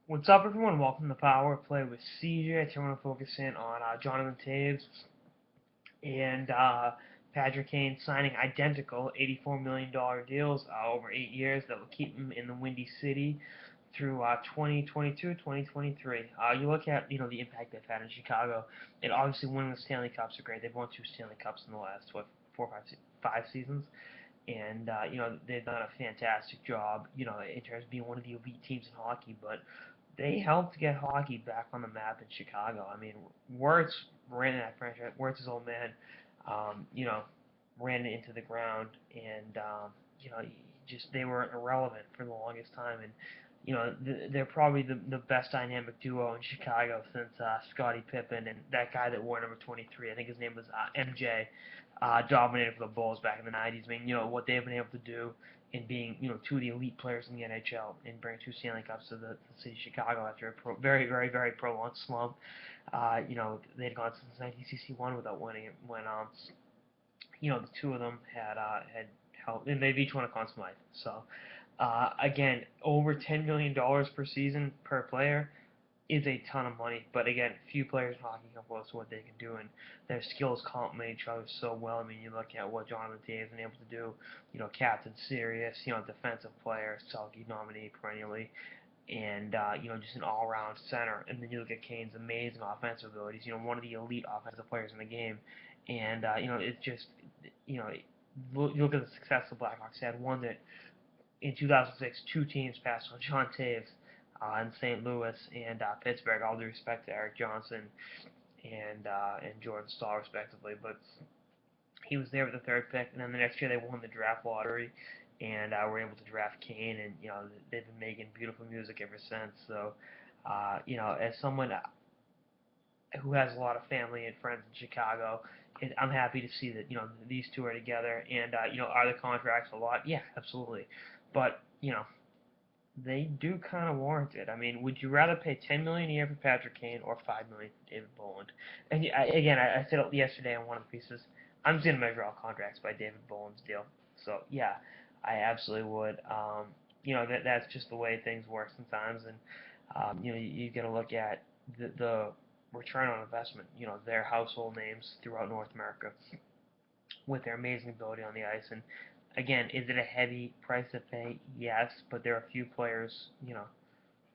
What's up, everyone? Welcome to Power Play with CJ. Today, I want to focus in on Jonathan Toews and Patrick Kane signing identical $84 million deals over 8 years that will keep him in the Windy City through 2022-2023. You look at the impact they've had in Chicago, and obviously winning the Stanley Cups are great. They've won 2 Stanley Cups in the last 5 seasons, and they've done a fantastic job, in terms of being one of the elite teams in hockey. But they helped get hockey back on the map in Chicago. I mean, Wirtz ran that franchise. Wirtz's old man, um, you know, ran it into the ground, and just they were irrelevant for the longest time. And they're probably the best dynamic duo in Chicago since Scottie Pippen and that guy that wore number 23. I think his name was MJ. Dominated for the Bulls back in the 90s. I mean, what they've been able to do in being, two of the elite players in the NHL and bring 2 Stanley Cups to the city of Chicago after a very prolonged slump. They'd gone since 1961 without winning it when, the two of them had helped, and they've each won a Conn Smythe. So, again, over $10 million per season per player is a ton of money. But again, few players in hockey come close to what they can do, and their skills complement each other so well. I mean, you look at what Jonathan Toews has been able to do. Captain Serious, defensive player, Selke nominee perennially, and just an all-around center. And then you look at Kane's amazing offensive abilities. One of the elite offensive players in the game, and it's just you know. You look at the success the Blackhawks had. One that in 2006, 2 teams passed on John Toews in St. Louis and Pittsburgh. All due respect to Eric Johnson and Jordan Staal, respectively, but he was there with the third pick, and then the next year they won the draft lottery and were able to draft Kane, and they've been making beautiful music ever since. So, as someone who has a lot of family and friends in Chicago, I'm happy to see that these two are together. And are the contracts a lot? Yeah, absolutely. But they do kind of warrant it. I mean, would you rather pay $10 million a year for Patrick Kane or $5 million for David Boland? And I said it yesterday on one of the pieces. I'm just gonna measure all contracts by David Boland's deal. So yeah, I absolutely would. That's just the way things work sometimes, and you got to look at the return on investment. Their household names throughout North America with their amazing ability on the ice. And again, is it a heavy price to pay? Yes, but there are a few players,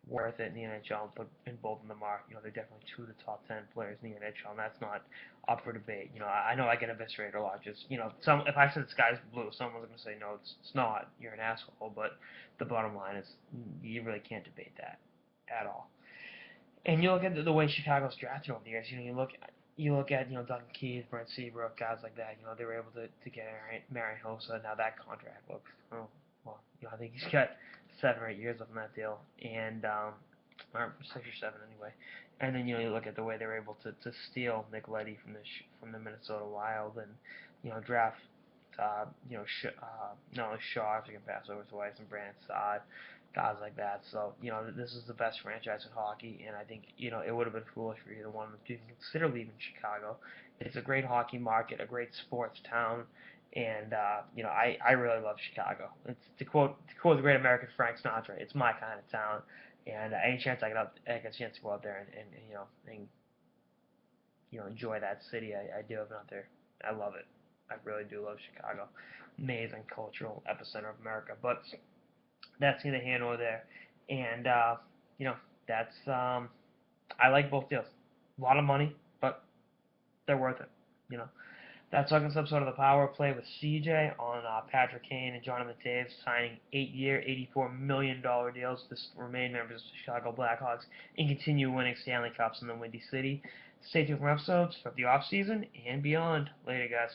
worth it in the NHL, but in both of them are, they're definitely 2 of the top 10 players in the NHL, and that's not up for debate. I know I get eviscerated a lot. Just, if I said the sky's blue, someone's going to say, no, it's not. You're an asshole. But the bottom line is, you really can't debate that at all. And you look at the way Chicago's drafted over the years. You look at Duncan Keith, Brent Seabrook, guys like that. They were able to get Marian Hossa. Now that contract looks, oh well. I think he's got 7 or 8 years left on that deal, and or 6 or 7 anyway. And then you look at the way they were able to steal Nick Leddy from the Minnesota Wild, and draft not only Shaw, if you can pass over to Weiss and Brandon Saad, guys like that. So, this is the best franchise in hockey, and I think, it would have been foolish for either one to consider leaving Chicago. It's a great hockey market, a great sports town, and, I really love Chicago. It's to quote the great American Frank Sinatra, it's my kind of town, and any chance I get a chance to go out there and enjoy that city, I do. I've been out there. I love it. I really do love Chicago. Amazing cultural epicenter of America. But that's neither here nor there. And you know, that's I like both deals. A lot of money, but they're worth it. You know. That's all this episode of the Power Play with CJ on Patrick Kane and Jonathan Toews signing 8-year, $84 million deals to remain members of the Chicago Blackhawks and continue winning Stanley Cups in the Windy City. Stay tuned for episodes for the off season and beyond. Later, guys.